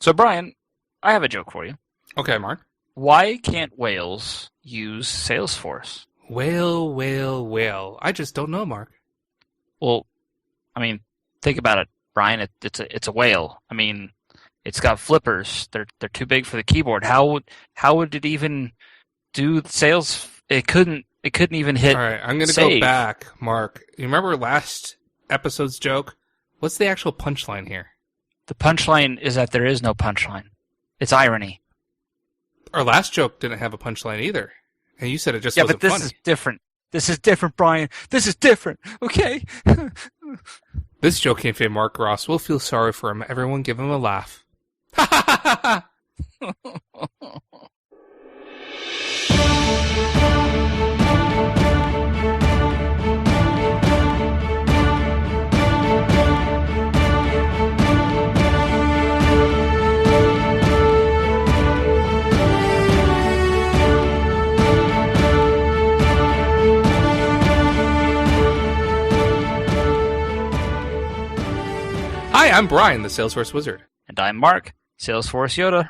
So, Brian, I have a joke for you. Okay, Mark. Why can't whales use Salesforce? Whale. I just don't know, Mark. Well, think about it, Brian. It's a whale. It's got flippers. They're too big for the keyboard. How would it even do sales? It couldn't even hit. All right, I'm going to save. go back, Mark. You remember last episode's joke? What's the actual punchline here? The punchline is that there is no punchline. It's irony. Our last joke didn't have a punchline either. And you said it just wasn't funny. Yeah, but this is different. This is different, Brian. This is different, okay? This joke came from Mark Ross. We'll feel sorry for him. Everyone give him a laugh. Ha ha ha ha! Hi, I'm Brian, the Salesforce Wizard. And I'm Mark, Salesforce Yoda.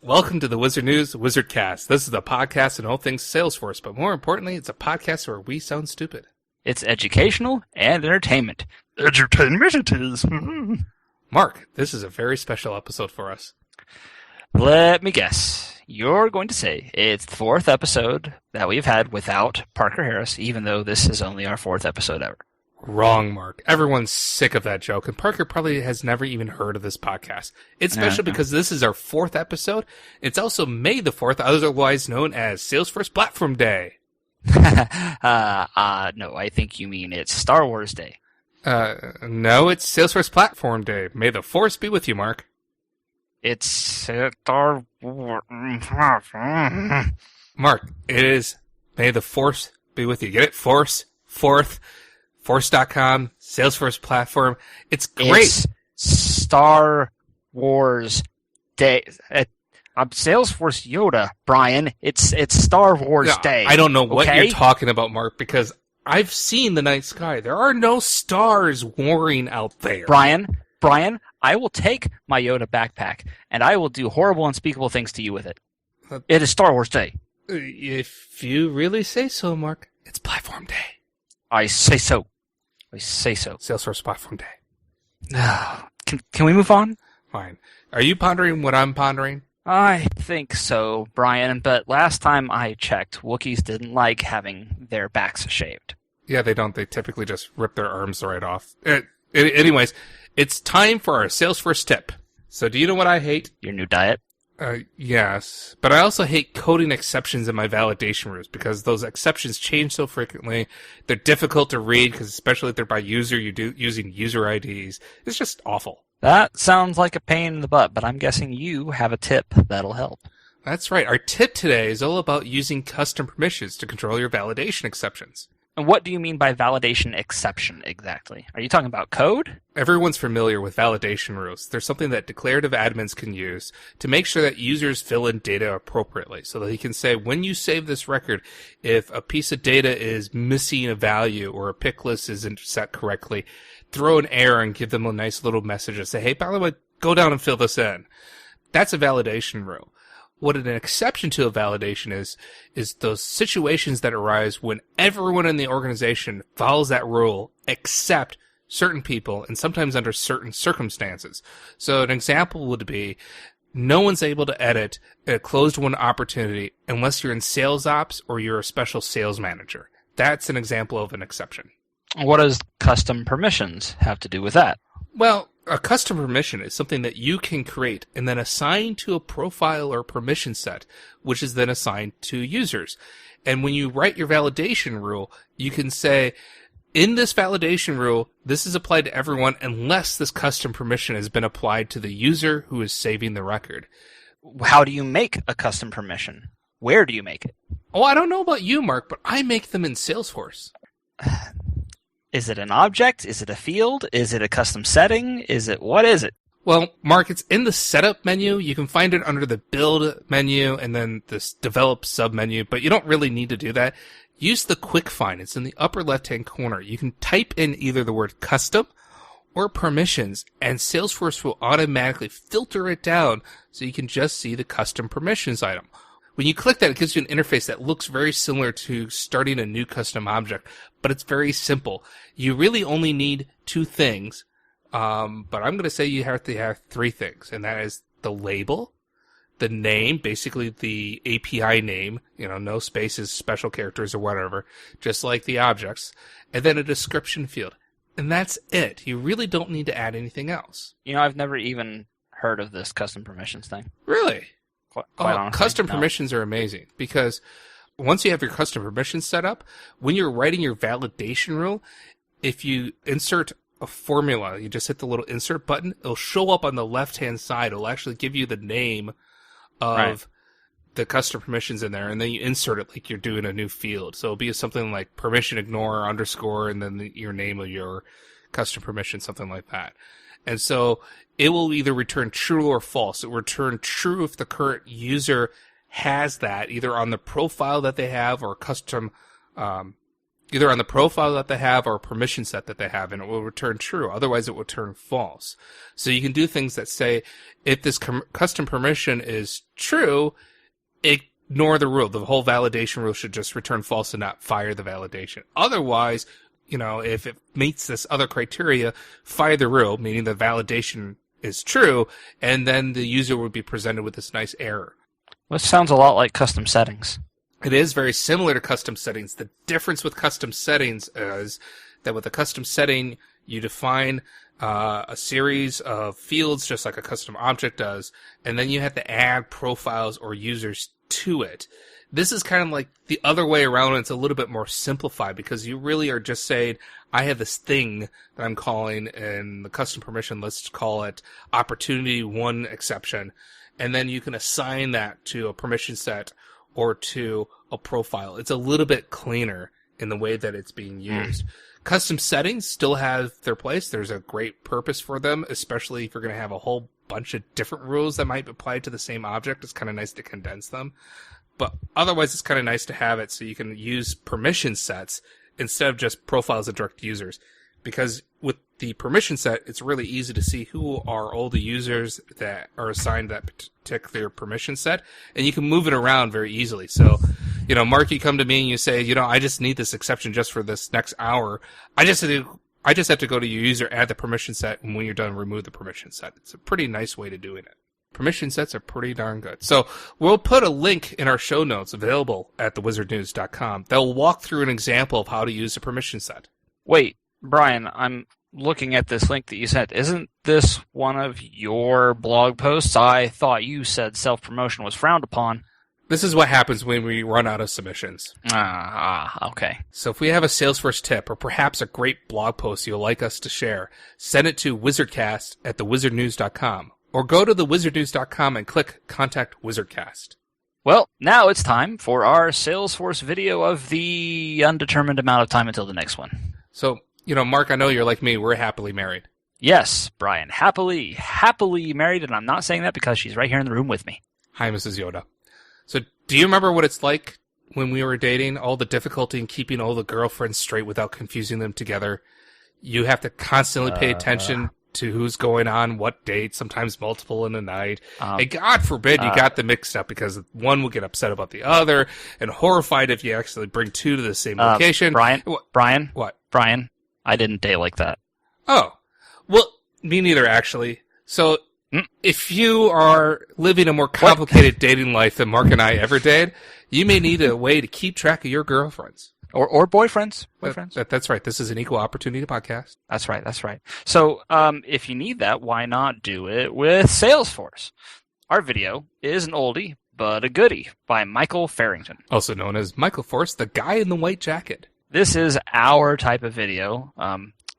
Welcome to the Wizard News WizardCast. This is a podcast on all things Salesforce, but more importantly, it's a podcast where we sound stupid. It's educational and entertainment. Edutainment it is. Mark, this is a very special episode for us. Let me guess. You're going to say it's the fourth episode that we've had without Parker Harris, even though this is only our fourth episode ever. Wrong, Mark. Everyone's sick of that joke, and Parker probably has never even heard of this podcast. It's special because this is our fourth episode. It's also May the 4th, otherwise known as Salesforce Platform Day. No, I think you mean it's Star Wars Day. No, it's Salesforce Platform Day. May the Force be with you, Mark. It's Star Wars. Mark, it is May the Force be with you. Get it? Force, fourth. Force.com, Salesforce platform. It's great. It's Star Wars Day. I'm Salesforce Yoda, Brian. It's Star Wars Day. I don't know what you're talking about, Mark, because I've seen the night sky. There are no stars warring out there. Brian, I will take my Yoda backpack, and I will do horrible, unspeakable things to you with it. It is Star Wars Day. If you really say so, Mark, it's Platform Day. I say so. Salesforce Platform Day. Can we move on? Fine. Are you pondering what I'm pondering? I think so, Brian, but last time I checked, Wookiees didn't like having their backs shaved. Yeah, they don't. They typically just rip their arms right off. Anyways, it's time for our Salesforce tip. So do you know what I hate? Your new diet? Yes, but I also hate coding exceptions in my validation rules because those exceptions change so frequently. They're difficult to read because especially if they're by user, using user IDs. It's just awful. That sounds like a pain in the butt, but I'm guessing you have a tip that'll help. That's right. Our tip today is all about using custom permissions to control your validation exceptions. And what do you mean by validation exception exactly? Are you talking about code? Everyone's familiar with validation rules. They're something that declarative admins can use to make sure that users fill in data appropriately. So that he can say, when you save this record, if a piece of data is missing a value or a pick list isn't set correctly, throw an error and give them a nice little message and say, hey, by the way, go down and fill this in. That's a validation rule. What an exception to a validation is those situations that arise when everyone in the organization follows that rule except certain people and sometimes under certain circumstances. So an example would be no one's able to edit a closed won opportunity unless you're in sales ops or you're a special sales manager. That's an example of an exception. What does custom permissions have to do with that? Well, a custom permission is something that you can create and then assign to a profile or permission set, which is then assigned to users. And when you write your validation rule, you can say, in this validation rule, this is applied to everyone unless this custom permission has been applied to the user who is saving the record. How do you make a custom permission? Where do you make it? Oh, I don't know about you, Mark, but I make them in Salesforce. Is it an object? Is it a field? Is it a custom setting? What is it? Well, Mark, it's in the setup menu. You can find it under the build menu and then this develop sub menu, but you don't really need to do that. Use the quick find. It's in the upper left-hand corner. You can type in either the word custom or permissions, and Salesforce will automatically filter it down so you can just see the custom permissions item. When you click that, it gives you an interface that looks very similar to starting a new custom object, but it's very simple. You really only need 2 things, but I'm going to say you have to have 3 things, and that is the label, the name, basically the API name, no spaces, special characters, or whatever, just like the objects, and then a description field. And that's it. You really don't need to add anything else. I've never even heard of this custom permissions thing. Really? Quite honestly, custom permissions are amazing because once you have your custom permissions set up, when you're writing your validation rule, if you insert a formula, you just hit the little insert button, it'll show up on the left-hand side. It'll actually give you the name of the custom permissions in there, and then you insert it like you're doing a new field. So it'll be something like permission ignore underscore, and then your name of your custom permission, something like that. And so it will either return true or false. It will return true if the current user has that, either on the profile that they have or custom, either on the profile that they have or permission set that they have, and it will return true. Otherwise, it will turn false. So you can do things that say, if this custom permission is true, ignore the rule. The whole validation rule should just return false and not fire the validation. Otherwise, if it meets this other criteria, fire the rule, meaning the validation is true, and then the user would be presented with this nice error. Well, this sounds a lot like custom settings. It is very similar to custom settings. The difference with custom settings is that with a custom setting, you define a series of fields just like a custom object does, and then you have to add profiles or users to it. This is kind of like the other way around, and it's a little bit more simplified because you really are just saying, I have this thing that I'm calling in the custom permission, let's call it opportunity 1 exception, and then you can assign that to a permission set or to a profile. It's a little bit cleaner in the way that it's being used. Custom settings still have their place. There's a great purpose for them, especially if you're going to have a whole bunch of different rules that might apply to the same object. It's kind of nice to condense them. But otherwise, it's kind of nice to have it so you can use permission sets instead of just profiles of direct users. Because with the permission set, it's really easy to see who are all the users that are assigned that particular permission set, and you can move it around very easily. So, Mark, you come to me and you say, I just need this exception just for this next hour. I just have to go to your user, add the permission set, and when you're done, remove the permission set. It's a pretty nice way to doing it. Permission sets are pretty darn good. So we'll put a link in our show notes available at thewizardnews.com that will walk through an example of how to use a permission set. Wait, Brian, I'm looking at this link that you sent. Isn't this one of your blog posts? I thought you said self-promotion was frowned upon. This is what happens when we run out of submissions. Okay. So if we have a Salesforce tip or perhaps a great blog post you'll like us to share, send it to WizardCast at thewizardnews.com. Or go to thewizardnews.com and click Contact WizardCast. Well, now it's time for our Salesforce video of the undetermined amount of time until the next one. So, Mark, I know you're like me. We're happily married. Yes, Brian, happily married, and I'm not saying that because she's right here in the room with me. Hi, Mrs. Yoda. So, do you remember what it's like when we were dating? All the difficulty in keeping all the girlfriends straight without confusing them together. You have to constantly pay attention to who's going on what date, sometimes multiple in a night. And God forbid you got them mixed up because one will get upset about the other and horrified if you actually bring 2 to the same location. Brian? What? Brian, I didn't date like that. Oh. Well, me neither, actually. So, if you are living a more complicated dating life than Mark and I ever did, you may need a way to keep track of your girlfriends. Or boyfriends. That's right. This is an equal opportunity podcast. That's right. So, if you need that, why not do it with Salesforce? Our video is an oldie, but a goodie by Michael Farrington. Also known as Michael Force, the guy in the white jacket. This is our type of video,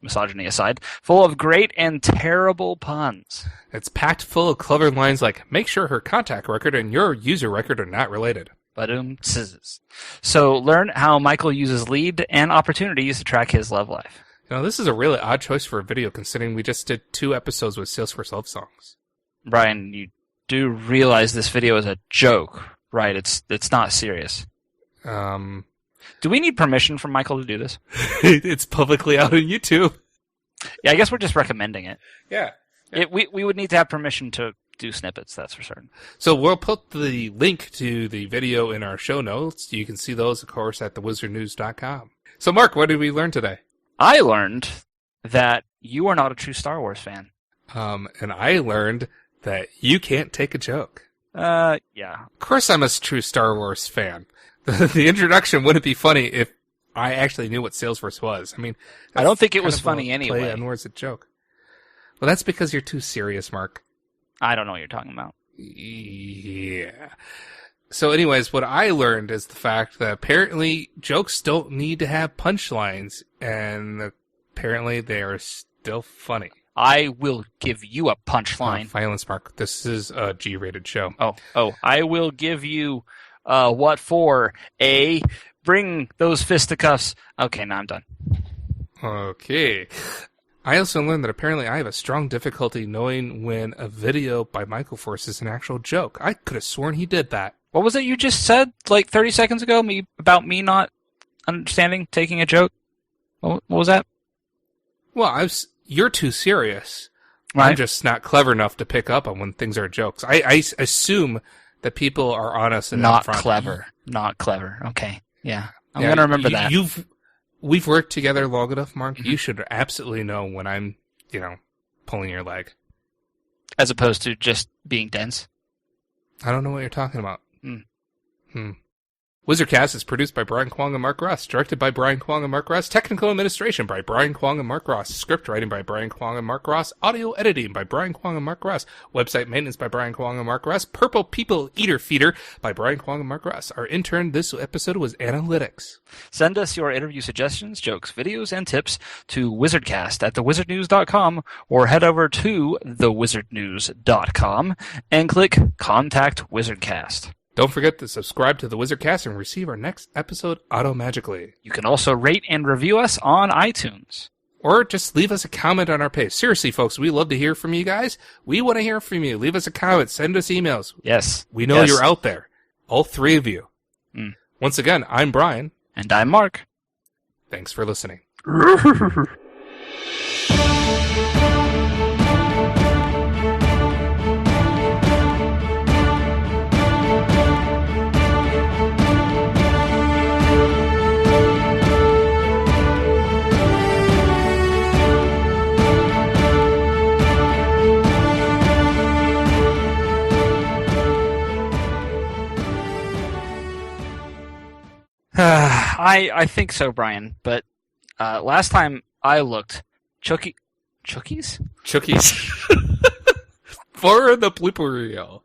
misogyny aside, full of great and terrible puns. It's packed full of clever lines like, make sure her contact record and your user record are not related. So learn how Michael uses lead and opportunities to track his love life. This is a really odd choice for a video considering we just did 2 episodes with Salesforce love songs. Brian, you do realize this video is a joke, right? It's not serious. Do we need permission from Michael to do this? It's publicly out on YouTube. Yeah, I guess we're just recommending it. Yeah. We would need to have permission to do snippets, that's for certain. So we'll put the link to the video in our show notes. You can see those, of course, at thewizardnews.com. So, Mark, what did we learn today? I learned that you are not a true Star Wars fan. And I learned that you can't take a joke. Yeah. Of course I'm a true Star Wars fan. The introduction wouldn't be funny if I actually knew what Salesforce was. I mean, I don't think it kind was of a funny anyway. Play on words a joke. Well, that's because you're too serious, Mark. I don't know what you're talking about. Yeah. So anyways, what I learned is the fact that apparently jokes don't need to have punchlines, and apparently they are still funny. I will give you a punchline. Violence, Mark. This is a G-rated show. Oh, I will give you what for? Bring those fisticuffs. Okay, now I'm done. Okay. I also learned that apparently I have a strong difficulty knowing when a video by Michael Force is an actual joke. I could have sworn he did that. What was it you just said like 30 seconds ago about me not understanding taking a joke? What was that? Well, you're too serious. Right. I'm just not clever enough to pick up on when things are jokes. I assume that people are honest and not upfront. clever. Not clever. Okay. Yeah. I'm going to remember that. We've worked together long enough, Mark. Mm-hmm. You should absolutely know when I'm, pulling your leg. As opposed to just being dense. I don't know what you're talking about. WizardCast is produced by Brian Kwong and Mark Ross, directed by Brian Kwong and Mark Ross, technical administration by Brian Kwong and Mark Ross, script writing by Brian Kwong and Mark Ross, audio editing by Brian Kwong and Mark Ross, website maintenance by Brian Kwong and Mark Ross, Purple People Eater Feeder by Brian Kwong and Mark Ross. Our intern this episode was Analytics. Send us your interview suggestions, jokes, videos, and tips to WizardCast at thewizardnews.com or head over to thewizardnews.com and click Contact WizardCast. Don't forget to subscribe to the WizardCast and receive our next episode automagically. You can also rate and review us on iTunes. Or just leave us a comment on our page. Seriously, folks, we love to hear from you guys. We want to hear from you. Leave us a comment. Send us emails. Yes. We know you're out there. All three of you. Once again, I'm Brian. And I'm Mark. Thanks for listening. I think so, Brian. But last time I looked, Chookies? For the blooper reel.